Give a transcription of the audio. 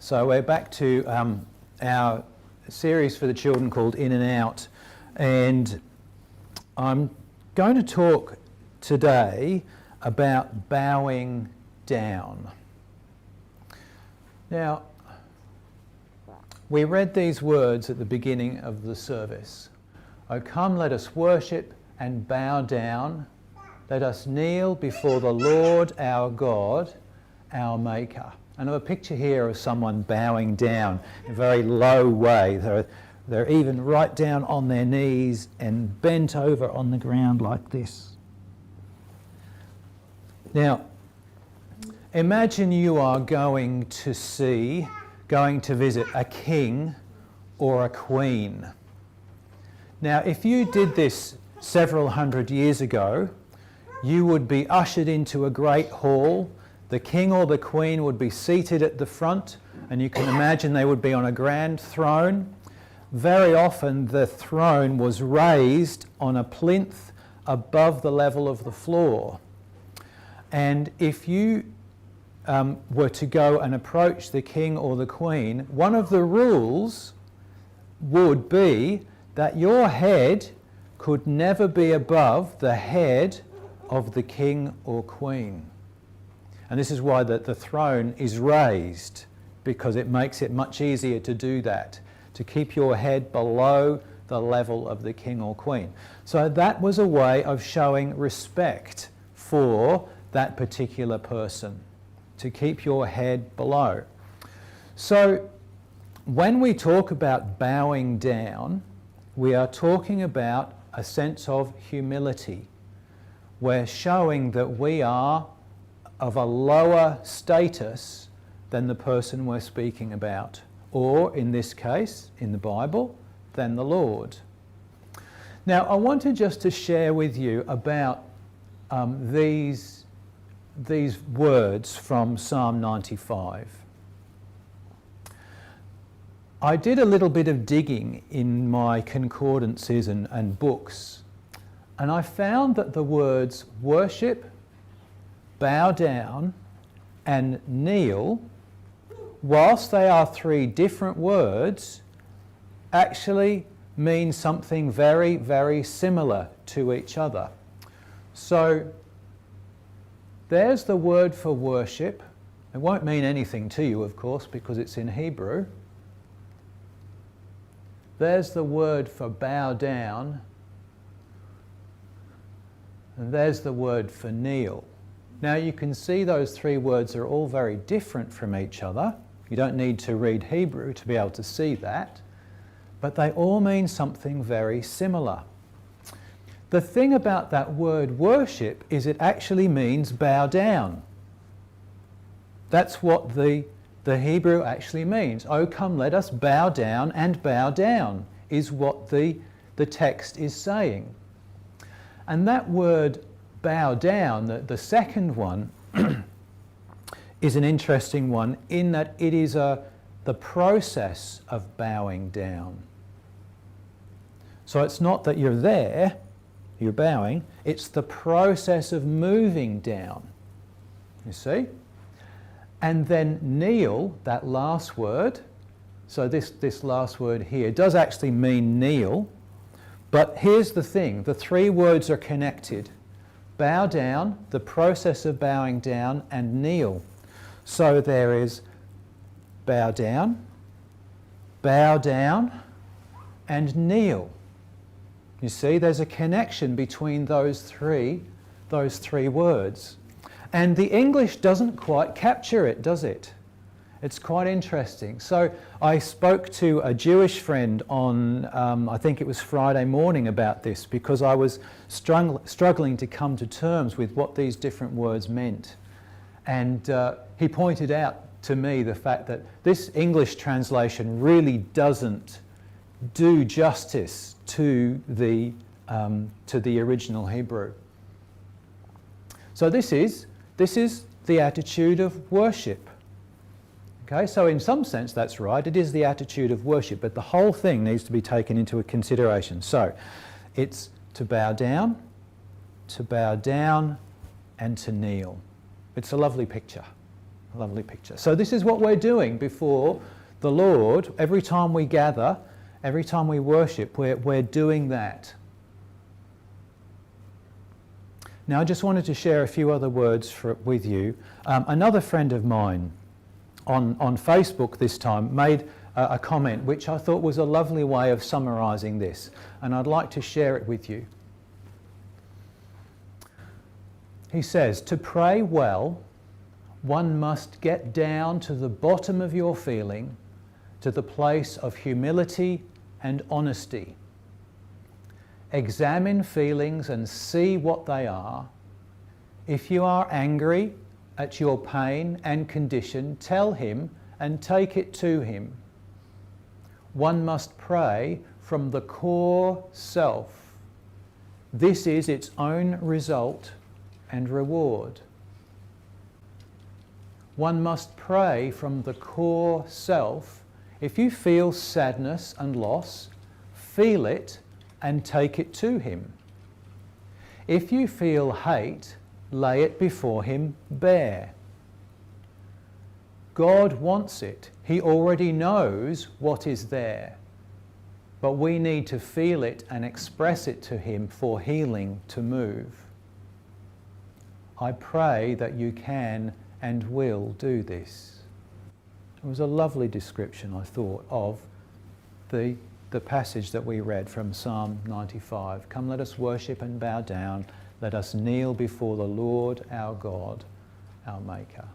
So we're back to our series for the children called In and Out, and I'm going to talk today about bowing down. Now, we read these words at the beginning of the service. "O come, let us worship and bow down. Let us kneel before the Lord our God, our Maker." And I have a picture here of someone bowing down in a very low way. They're even right down on their knees and bent over on the ground like this. Now, imagine you are going to visit a king or a queen. Now, if you did this several hundred years ago, you would be ushered into a great hall. The king or the queen would be seated at the front, and you can imagine they would be on a grand throne. Very often the throne was raised on a plinth above the level of the floor. And if you were to go and approach the king or the queen, one of the rules would be that your head could never be above the head of the king or queen. And this is why the throne is raised, because it makes it much easier to do that, to keep your head below the level of the king or queen. So that was a way of showing respect for that particular person, to keep your head below. So when we talk about bowing down, we are talking about a sense of humility. We're showing that we are of a lower status than the person we're speaking about, or in this case, in the Bible, than the Lord. Now, I wanted just to share with you about these words from Psalm 95. I did a little bit of digging in my concordances and books, and I found that the words worship, bow down, and kneel, whilst they are three different words, actually mean something very, very similar to each other. So there's the word for worship. It won't mean anything to you, of course, because it's in Hebrew. There's the word for bow down, and there's the word for kneel. Now you can see those three words are all very different from each other. You don't need to read Hebrew to be able to see that, but they all mean something very similar. The thing about that word worship is it actually means bow down. That's what the Hebrew actually means. "Oh, come, let us bow down and bow down," is what the text is saying. And that word bow down, the second one, is an interesting one in that it is the process of bowing down. So it's not that you're there, you're bowing, it's the process of moving down, you see? And then kneel, that last word, so this last word here does actually mean kneel, but here's the thing, the three words are connected. Bow down, the process of bowing down, and kneel. So there is bow down, and kneel. You see, there's a connection between those three words. And the English doesn't quite capture it, does it? It's quite interesting. So I spoke to a Jewish friend on, I think it was Friday morning, about this, because I was struggling to come to terms with what these different words meant. And he pointed out to me the fact that this English translation really doesn't do justice to the original Hebrew. So this is the attitude of worship. Okay, so in some sense that's right, it is the attitude of worship, but the whole thing needs to be taken into consideration. So it's to bow down, and to kneel. It's a lovely picture. Lovely picture. So this is what we're doing before the Lord. Every time we gather, every time we worship, we're doing that. Now I just wanted to share a few other words with you. Another friend of mine on Facebook this time made a comment which I thought was a lovely way of summarising this, and I'd like to share it with you. He says, to pray well, one must get down to the bottom of your feeling, to the place of humility and honesty. Examine feelings and see what they are. If you are angry at your pain and condition, tell him and take it to him. One must pray from the core self. This is its own result and reward. One must pray from the core self. If you feel sadness and loss, feel it and take it to him. If you feel hate, lay it before him bare. God wants it. He already knows what is there. But we need to feel it and express it to him for healing to move. I pray that you can and will do this. It was a lovely description, I thought, of the passage that we read from Psalm 95. Come, let us worship and bow down. Let us kneel before the Lord our God, our Maker.